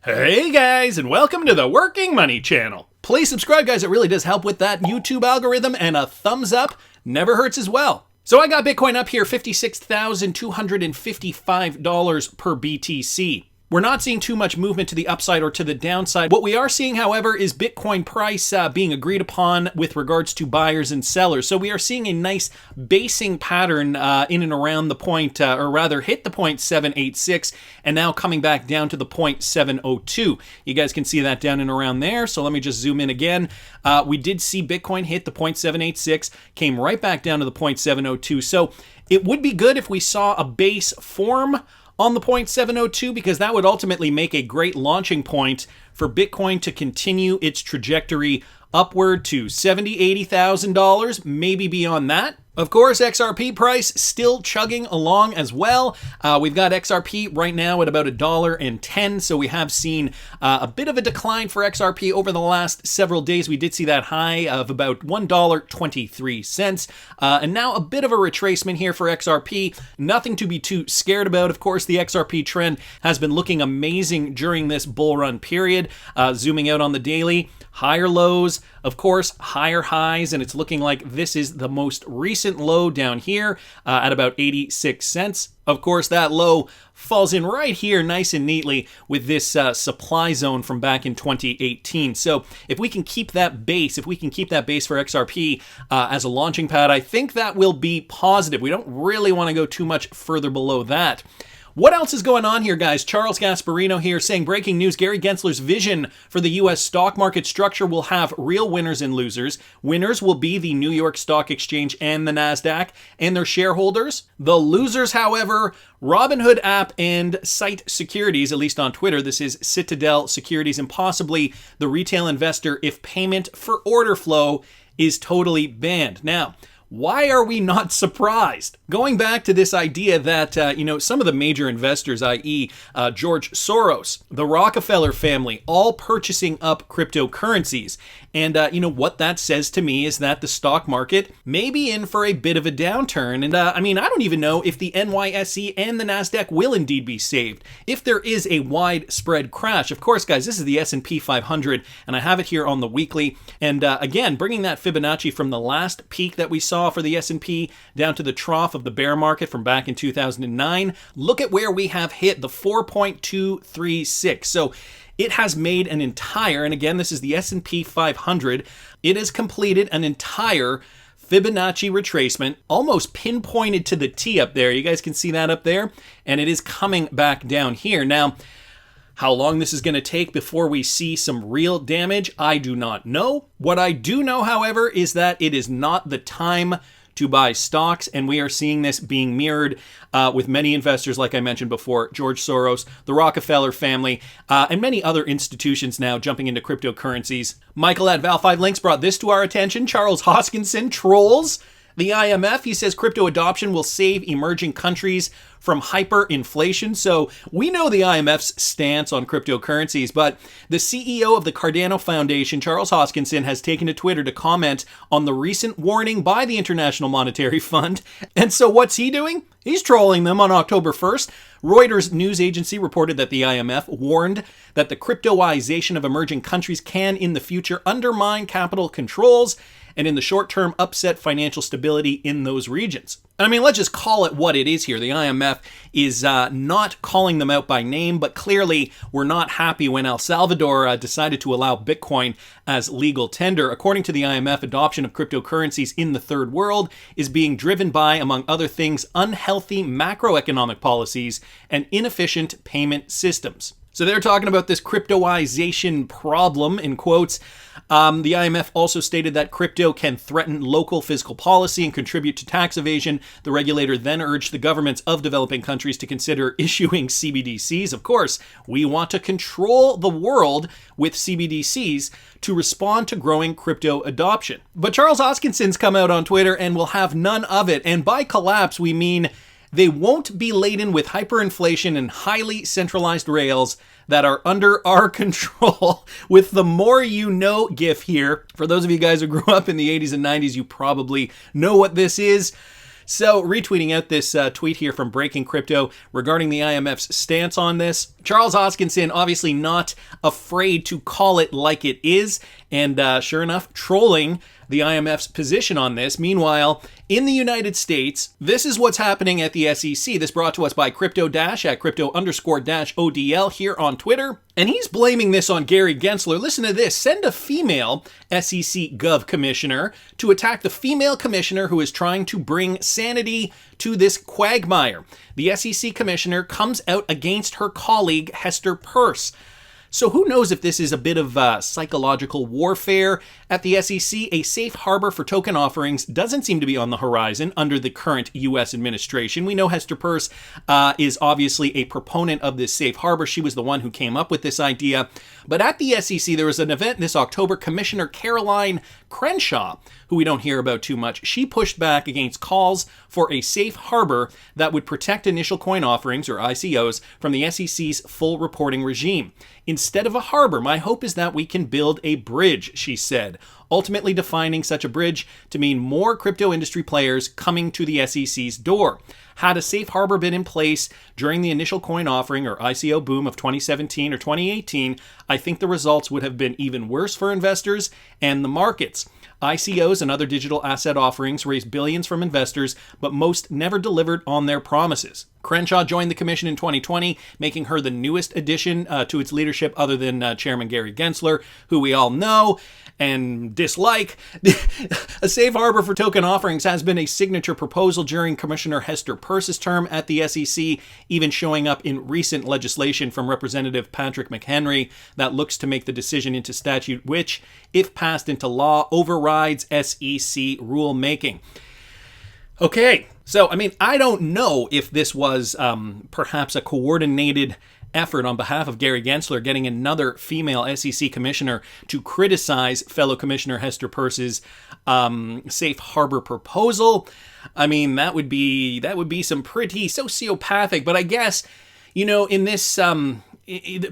Hey guys, and welcome to the Working Money channel. Please subscribe, guys. It really does help with that YouTube algorithm, and a thumbs up never hurts as well. So I got Bitcoin up here, $56,255 per BTC. We're not seeing too much movement to the upside or to the downside. What we are seeing, however, is Bitcoin price being agreed upon with regards to buyers and sellers. So we are seeing a nice basing pattern in and around the point, or rather hit the point 786, and now coming back down to the point 702. You guys can see that down and around there. So let me just zoom in again. We did see Bitcoin hit the point 786, came right back down to the point 702. So it would be good if we saw a base form on the point 702, because that would ultimately make a great launching point for Bitcoin to continue its trajectory upward to $70,000, $80,000, maybe beyond that. Of course, XRP price still chugging along as well. We've got XRP right now at about $1.10, so we have seen a bit of a decline for XRP over the last several days. We did see that high of about $1.23, and now a bit of a retracement here for XRP. Nothing to be too scared about. Of course, the XRP trend has been looking amazing during this bull run period. Zooming out on the daily, higher lows, of course, higher highs, and it's looking like this is the most recent low down here at about 86 cents. Of course, that low falls in right here nice and neatly with this supply zone from back in 2018. So if we can keep that base, for XRP as a launching pad, I think that will be positive. We don't really want to go too much further below that. What else is going on here, guys? Charles Gasparino here saying, breaking news, Gary Gensler's vision for the U.S. stock market structure will have real winners and losers. Winners will be the New York Stock Exchange and the NASDAQ and their shareholders. The losers, however, Robinhood app and Site Securities, at least on Twitter. This is Citadel Securities, and possibly the retail investor if payment for order flow is totally banned. Now, why are we not surprised? Going back to this idea that, some of the major investors, i.e. George Soros, the Rockefeller family, all purchasing up cryptocurrencies. And, what that says to me is that the stock market may be in for a bit of a downturn. And, I don't even know if the NYSE and the NASDAQ will indeed be saved if there is a widespread crash. Of course, guys, this is the S&P 500, and I have it here on the weekly. And, again, bringing that Fibonacci from the last peak that we saw for the S&P down to the trough of the bear market from back in 2009. Look at where we have hit the 4.236. So it has made an entire, and again, this is the S&P 500, it has completed an entire Fibonacci retracement, almost pinpointed to the T up there. You guys can see that up there, and it is coming back down here. Now, how long this is going to take before we see some real damage, I do not know. What I do know, however, is that it is not the time to buy stocks, and we are seeing this being mirrored with many investors, like I mentioned before, George Soros, the Rockefeller family, and many other institutions now jumping into cryptocurrencies. Michael at Val5Links brought this to our attention. Charles Hoskinson trolls the IMF. He says crypto adoption will save emerging countries from hyperinflation. So we know the IMF's stance on cryptocurrencies, but the CEO of the Cardano Foundation, Charles Hoskinson, has taken to Twitter to comment on the recent warning by the International Monetary Fund. And so what's he doing? He's trolling them. On October 1st, Reuters news agency reported that the IMF warned that the cryptoization of emerging countries can in the future undermine capital controls and in the short term upset financial stability in those regions. Let's just call it what it is here. The IMF is not calling them out by name, but clearly we're not happy when El Salvador decided to allow Bitcoin as legal tender. According to the IMF, adoption of cryptocurrencies in the third world is being driven by, among other things, unhealthy macroeconomic policies and inefficient payment systems. So they're talking about this cryptoization problem, in quotes. The IMF also stated that crypto can threaten local fiscal policy and contribute to tax evasion. The regulator then urged the governments of developing countries to consider issuing CBDCs. Of course, we want to control the world with CBDCs to respond to growing crypto adoption. But Charles Hoskinson's come out on Twitter and will have none of it. And by collapse, we mean they won't be laden with hyperinflation and highly centralized rails that are under our control. With the more you know gif here, for those of you guys who grew up in the 80s and 90s, you probably know what this is. So, retweeting out this tweet here from Breaking Crypto regarding the IMF's stance on this. Charles Hoskinson obviously not afraid to call it like it is, and sure enough, trolling the IMF's position on this. Meanwhile, in the United States, this is what's happening at the SEC. This brought to us by Crypto Dash at crypto_ODL here on Twitter. And he's blaming this on Gary Gensler. Listen to this. Send a female SEC Gov commissioner to attack the female commissioner who is trying to bring sanity to this quagmire. The SEC commissioner comes out against her colleague, Hester Peirce. So who knows if this is a bit of psychological warfare at the SEC? A safe harbor for token offerings doesn't seem to be on the horizon under the current U.S. administration. We know Hester Peirce is obviously a proponent of this safe harbor. She was the one who came up with this idea. But at the SEC, there was an event this October. Commissioner Caroline Crenshaw, who we don't hear about too much, she pushed back against calls for a safe harbor that would protect initial coin offerings, or ICOs, from the SEC's full reporting regime. Instead of a harbor, my hope is that we can build a bridge, she said, ultimately defining such a bridge to mean more crypto industry players coming to the SEC's door. Had a safe harbor been in place during the initial coin offering or ICO boom of 2017 or 2018, I think the results would have been even worse for investors and the markets. ICOs and other digital asset offerings raised billions from investors, but most never delivered on their promises. Crenshaw joined the commission in 2020, making her the newest addition to its leadership other than Chairman Gary Gensler, who we all know and dislike. A safe harbor for token offerings has been a signature proposal during Commissioner Hester Peirce's term at the SEC, even showing up in recent legislation from Representative Patrick McHenry that looks to make the decision into statute, which, if passed into law, overrides SEC rulemaking. Okay, so, I don't know if this was perhaps a coordinated effort on behalf of Gary Gensler getting another female SEC commissioner to criticize fellow Commissioner Hester Peirce's safe harbor proposal. That would be some pretty sociopathic, but I guess, in this,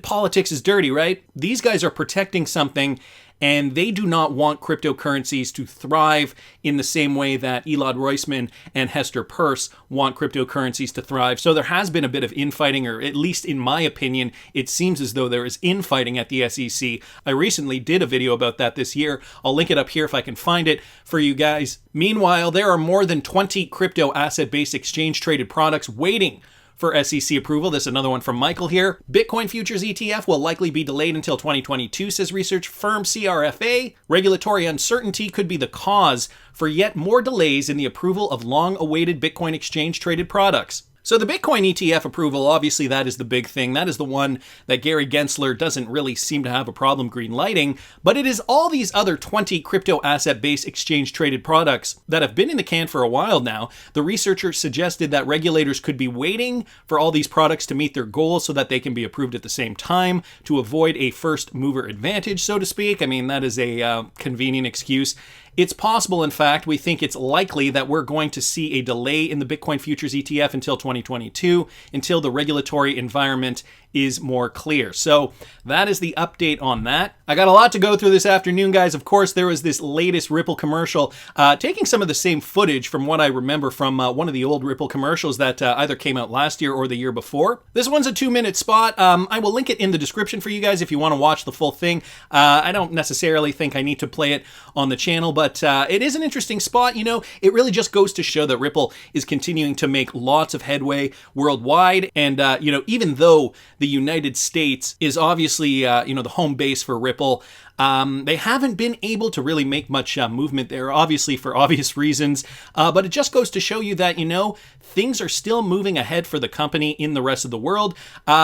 politics is dirty, right? These guys are protecting something, and they do not want cryptocurrencies to thrive in the same way that Elad Roisman and Hester Peirce want cryptocurrencies to thrive. So there has been a bit of infighting, or at least in my opinion, it seems as though there is infighting at the SEC. I recently did a video about that this year. I'll link it up here if I can find it for you guys. Meanwhile, there are more than 20 crypto asset-based exchange-traded products waiting for SEC approval. This is another one from Michael here. Bitcoin futures ETF will likely be delayed until 2022, says research firm CRFA. Regulatory uncertainty could be the cause for yet more delays in the approval of long-awaited Bitcoin exchange-traded products. So the Bitcoin ETF approval, obviously that is the big thing. That is the one that Gary Gensler doesn't really seem to have a problem green lighting, but it is all these other 20 crypto asset-based exchange-traded products that have been in the can for a while now. The researcher suggested that regulators could be waiting for all these products to meet their goals so that they can be approved at the same time to avoid a first-mover advantage, so to speak. That is a convenient excuse. It's possible, in fact, we think it's likely that we're going to see a delay in the Bitcoin futures ETF until 2022, until the regulatory environment is more clear. So that is the update on that. I got a lot to go through this afternoon, guys. Of course, there was this latest Ripple commercial, taking some of the same footage from what I remember from one of the old Ripple commercials that either came out last year or the year before. This one's a 2-minute spot. I will link it in the description for you guys if you want to watch the full thing. I don't necessarily think I need to play it on the channel, but it is an interesting spot. It really just goes to show that Ripple is continuing to make lots of headway worldwide. And, even though the United States is obviously, the home base for Ripple, they haven't been able to really make much movement there, obviously for obvious reasons. But it just goes to show you that, things are still moving ahead for the company in the rest of the world.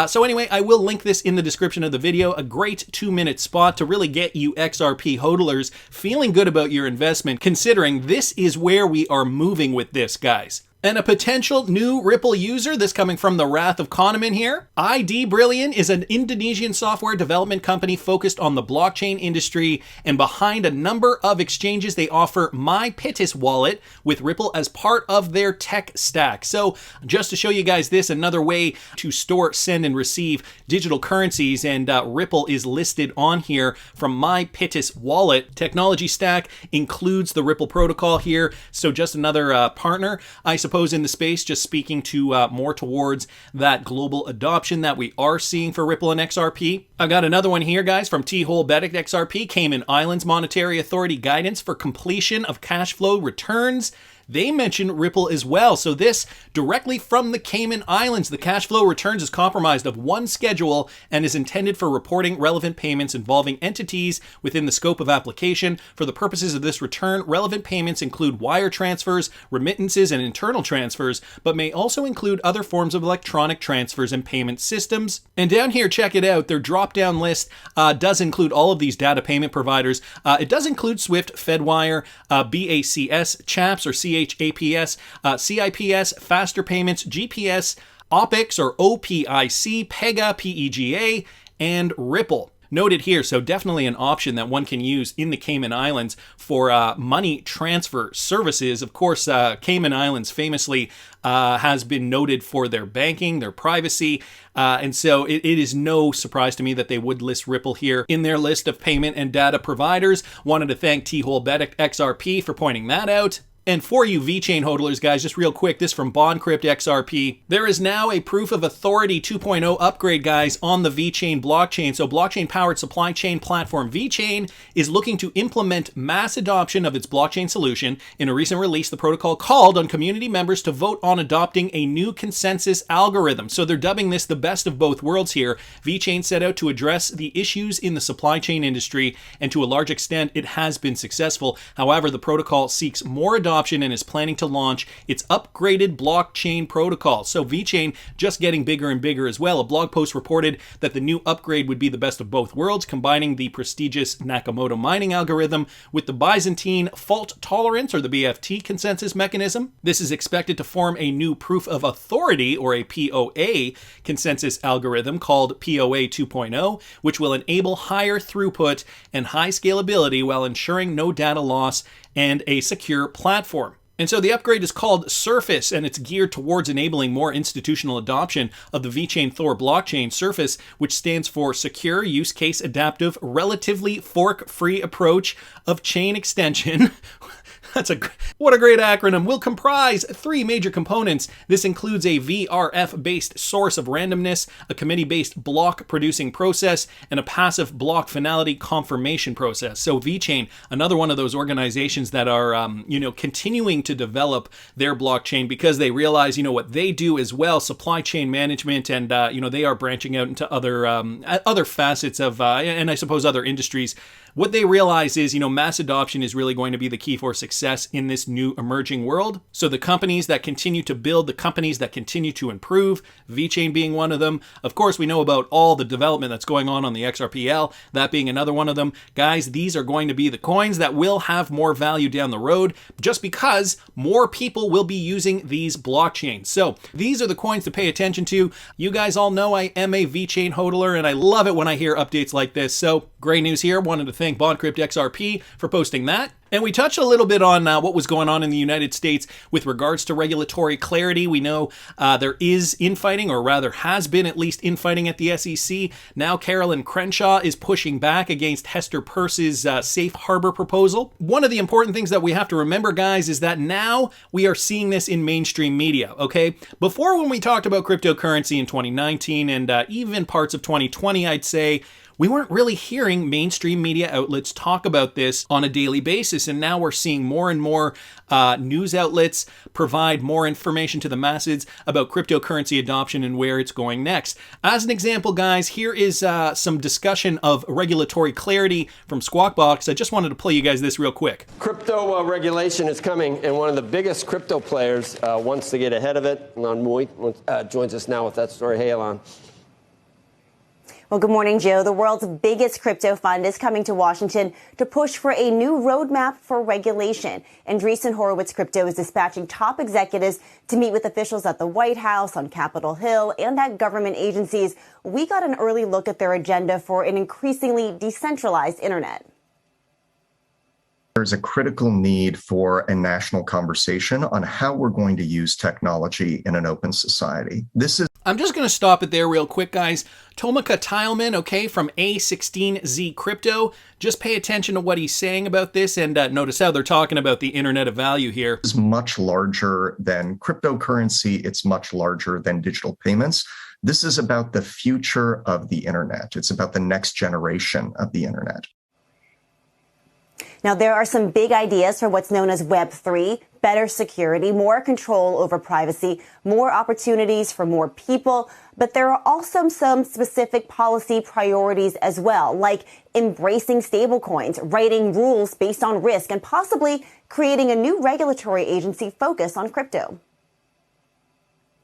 So anyway, I will link this in the description of the video. A great 2-minute spot to really get you XRP hodlers feeling good about your investment, considering this is where we are moving with this, guys. And a potential new Ripple user, this coming from the Wrath of Kahneman here. ID Brilliant is an Indonesian software development company focused on the blockchain industry, and behind a number of exchanges, they offer My Pitis wallet with Ripple as part of their tech stack. So just to show you guys this, another way to store, send, and receive digital currencies, and Ripple is listed on here from My Pitis wallet. Technology stack includes the Ripple protocol here, so just another partner, I suppose, in the space, just speaking to more towards that global adoption that we are seeing for Ripple and XRP. I've got another one here, guys, from T-Hole Betic XRP, Cayman Islands Monetary Authority guidance for completion of cash flow returns. They mention Ripple as well. So this directly from the Cayman Islands. The cash flow returns is comprised of one schedule and is intended for reporting relevant payments involving entities within the scope of application. For the purposes of this return, relevant payments include wire transfers, remittances, and internal transfers, but may also include other forms of electronic transfers and payment systems. And down here, check it out, their drop-down list does include all of these data payment providers. It does include SWIFT, FedWire, BACS, CHAPS or CHAPS, CIPS, Faster Payments, GPS, OPIX or OPIC, PEGA, PEGA, and Ripple. Noted here, so definitely an option that one can use in the Cayman Islands for money transfer services. Of course, Cayman Islands famously has been noted for their banking, their privacy, and so it is no surprise to me that they would list Ripple here in their list of payment and data providers. Wanted to thank T-Hole Betic XRP for pointing that out. And for you Vechain hodlers, guys, just real quick, this from BondCrypt XRP. There is now a Proof of Authority 2.0 upgrade, guys, on the Vechain blockchain. So blockchain-powered supply chain platform Vechain is looking to implement mass adoption of its blockchain solution. In a recent release, the protocol called on community members to vote on adopting a new consensus algorithm. So they're dubbing this the best of both worlds here. Vechain set out to address the issues in the supply chain industry, and to a large extent, it has been successful. However, the protocol seeks more adoption and is planning to launch its upgraded blockchain protocol. So Vechain just getting bigger and bigger as well. A blog post reported that the new upgrade would be the best of both worlds, combining the prestigious Nakamoto mining algorithm with the Byzantine fault tolerance, or the BFT consensus mechanism. This is expected to form a new proof of authority, or a POA consensus algorithm called POA 2.0, which will enable higher throughput and high scalability while ensuring no data loss and a secure platform. And so the upgrade is called Surface, and it's geared towards enabling more institutional adoption of the Vechain Thor blockchain. Surface, which stands for Secure, Use Case Adaptive, Relatively Fork-Free Approach of Chain Extension. What a great acronym. Will comprise three major components. This includes a VRF-based source of randomness, a committee-based block producing process, and a passive block finality confirmation process. So Vechain, another one of those organizations that are, continuing to develop their blockchain because they realize, what they do as well, supply chain management, and, they are branching out into other facets of, and I suppose other industries. What they realize is, mass adoption is really going to be the key for success in this new emerging world. So the companies that continue to build, the companies that continue to improve, Vechain being one of them. Of course, we know about all the development that's going on the XRPL, that being another one of them. Guys, these are going to be the coins that will have more value down the road just because more people will be using these blockchains. So these are the coins to pay attention to. You guys all know I am a Vechain hodler, and I love it when I hear updates like this. So great news here. Wanted to thank BondCrypt XRP for posting that. And we touched a little bit on what was going on in the United States with regards to regulatory clarity. We know there is infighting, or rather has been at least infighting at the SEC. Now Carolyn Crenshaw is pushing back against Hester Peirce's safe harbor proposal. One of the important things that we have to remember, guys, is that now we are seeing this in mainstream media, okay? Before, when we talked about cryptocurrency in 2019 and even parts of 2020, I'd say, we weren't really hearing mainstream media outlets talk about this on a daily basis, and now we're seeing more and more news outlets provide more information to the masses about cryptocurrency adoption and where it's going next. As an example, guys, here is some discussion of regulatory clarity from Squawkbox. I just wanted to play you guys this real quick. Crypto regulation is coming, and one of the biggest crypto players wants to get ahead of it. Alon Mui joins us now with that story. Hey, Alon. Well, good morning, Joe. The world's biggest crypto fund is coming to Washington to push for a new roadmap for regulation. Andreessen Horowitz Crypto is dispatching top executives to meet with officials at the White House, on Capitol Hill, and at government agencies. We got an early look at their agenda for an increasingly decentralized internet. There's a critical need for a national conversation on how we're going to use technology in an open society. I'm just going to stop it there real quick, guys. Tomika Tileman, okay, from A16Z Crypto. Just pay attention to what he's saying about this and notice how they're talking about the Internet of Value here. Is much larger than cryptocurrency. It's much larger than digital payments. This is about the future of the Internet. It's about the next generation of the Internet. Now, there are some big ideas for what's known as Web3, better security, more control over privacy, more opportunities for more people. But there are also some specific policy priorities as well, like embracing stablecoins, writing rules based on risk, and possibly creating a new regulatory agency focused on crypto.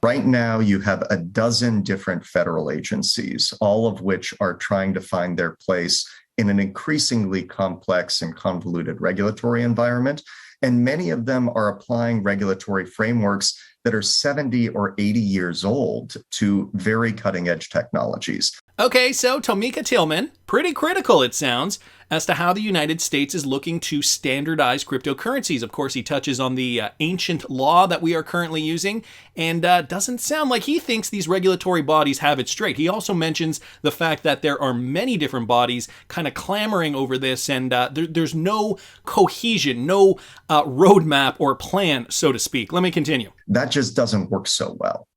Right now, you have a dozen different federal agencies, all of which are trying to find their place in an increasingly complex and convoluted regulatory environment. And many of them are applying regulatory frameworks that are 70 or 80 years old to very cutting edge technologies. Okay, so Tomika Tileman, pretty critical, it sounds, as to how the United States is looking to standardize cryptocurrencies. Of course, he touches on the ancient law that we are currently using, and doesn't sound like he thinks these regulatory bodies have it straight. He also mentions the fact that there are many different bodies kind of clamoring over this, and there's no cohesion, no roadmap or plan, so to speak. Let me continue. That just doesn't work so well.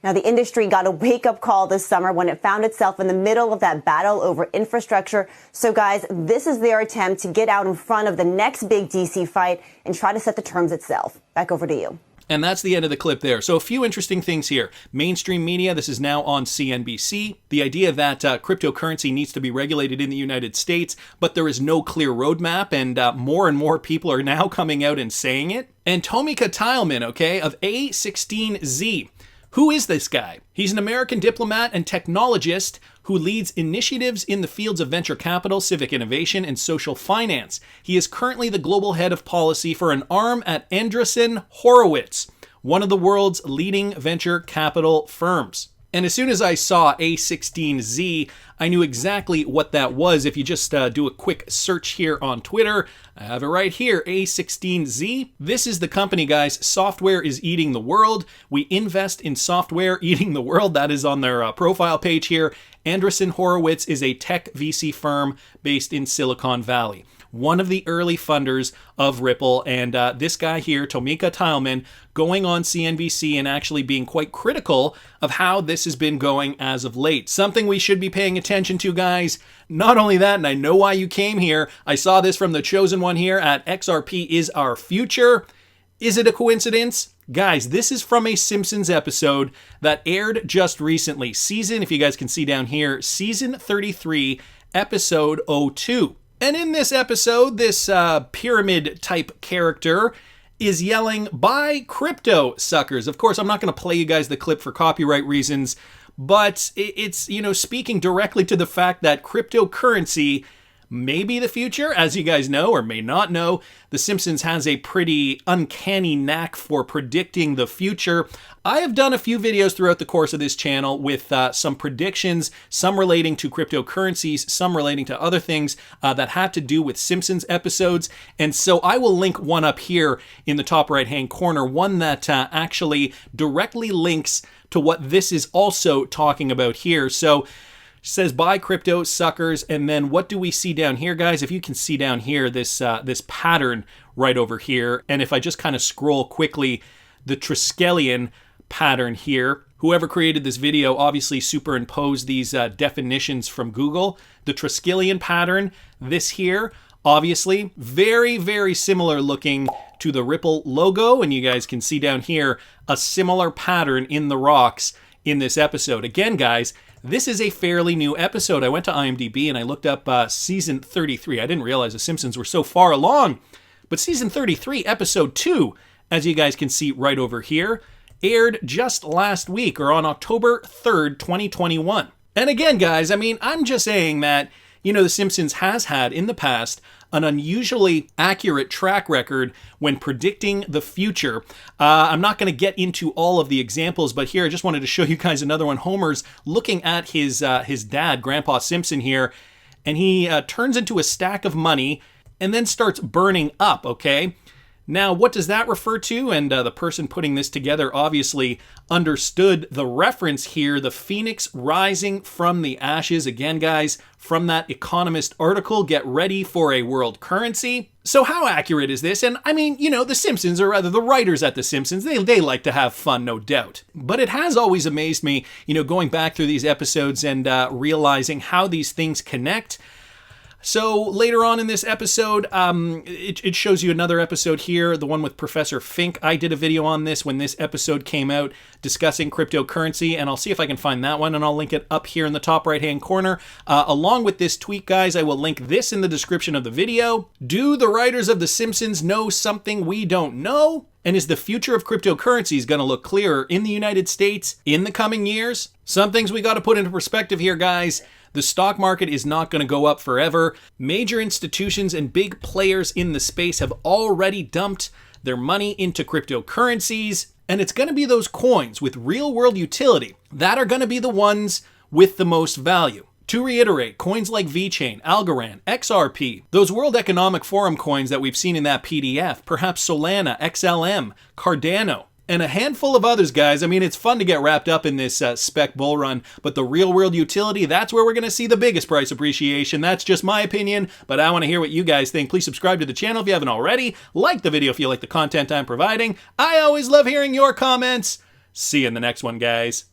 Now, the industry got a wake-up call this summer when it found itself in the middle of that battle over infrastructure. So, guys, this is their attempt to get out in front of the next big DC fight and try to set the terms itself. Back over to you. And that's the end of the clip there. So a few interesting things here. Mainstream media, this is now on CNBC. The idea that cryptocurrency needs to be regulated in the United States, but there is no clear roadmap, and more people are now coming out and saying it. And Tomika Tileman, okay, of A16Z. Who is this guy? He's an American diplomat and technologist who leads initiatives in the fields of venture capital, civic innovation, and social finance. He is currently the global head of policy for an arm at Andreessen Horowitz, one of the world's leading venture capital firms. And as soon as I saw A16Z, I knew exactly what that was. If you just do a quick search here on Twitter, I have it right here, A16Z. This is the company, guys. Software is eating the world. We invest in software eating the world. That is on their profile page here. Andreessen Horowitz is a tech VC firm based in Silicon Valley. One of the early funders of Ripple, and this guy here, Tomika Tileman, going on CNBC and actually being quite critical of how this has been going as of late. Something we should be paying attention to, guys. Not only that, and I know why you came here, I saw this from the chosen one here at XRP is our future. Is it a coincidence? Guys, this is from a Simpsons episode that aired just recently. If you guys can see down here, season 33, episode 02. And in this episode, this pyramid-type character is yelling, "Buy crypto, suckers." Of course, I'm not going to play you guys the clip for copyright reasons, but it's, speaking directly to the fact that cryptocurrency may be the future. As you guys know or may not know, The Simpsons has a pretty uncanny knack for predicting the future. I have done a few videos throughout the course of this channel with some predictions, some relating to cryptocurrencies, some relating to other things that have to do with Simpsons episodes. And so I will link one up here in the top right-hand corner, one that actually directly links to what this is also talking about here. So says buy crypto, suckers. And then what do we see down here, guys? If you can see down here, this pattern right over here. And if I just kind of scroll quickly, the Triskelion pattern here. Whoever created this video obviously superimposed these definitions from Google. The Triskelion pattern, this here, obviously very, very similar looking to the Ripple logo. And you guys can see down here a similar pattern in the rocks in this episode. Again, guys, this is a fairly new episode. I went to IMDb and I looked up season 33. I didn't realize The Simpsons were so far along. But season 33, episode 2, as you guys can see right over here, aired just last week, or on October 3rd, 2021. And again, guys, I mean, I'm just saying that, you know, The Simpsons has had in the past an unusually accurate track record when predicting the future. I'm not going to get into all of the examples, but here I just wanted to show you guys another one. Homer's looking at his dad, Grandpa Simpson here, and he turns into a stack of money and then starts burning up, okay? Now, what does that refer to? And the person putting this together obviously understood the reference here, the phoenix rising from the ashes. Again, guys, from that Economist article, get ready for a world currency. So how accurate is this? And I mean, you know, The Simpsons, or rather the writers at The Simpsons, they like to have fun, no doubt. But it has always amazed me, you know, going back through these episodes and realizing how these things connect. So later on in this episode, it shows you another episode here, the one with Professor Fink. I did a video on this when this episode came out discussing cryptocurrency, and I'll see if I can find that one, and I'll link it up here in the top right-hand corner. Along with this tweet, guys, I will link this in the description of the video. Do the writers of The Simpsons know something we don't know? And is the future of cryptocurrencies going to look clearer in the United States in the coming years? Some things we got to put into perspective here, guys. The stock market is not going to go up forever. Major institutions and big players in the space have already dumped their money into cryptocurrencies, and it's going to be those coins with real-world utility that are going to be the ones with the most value. To reiterate, coins like Vechain, Algorand, XRP, those World Economic Forum coins that we've seen in that PDF, perhaps Solana, XLM, Cardano, and a handful of others, guys. I mean, it's fun to get wrapped up in this spec bull run, but the real world utility, that's where we're going to see the biggest price appreciation. That's just my opinion, but I want to hear what you guys think. Please subscribe to the channel if you haven't already. Like the video if you like the content I'm providing. I always love hearing your comments. See you in the next one, guys.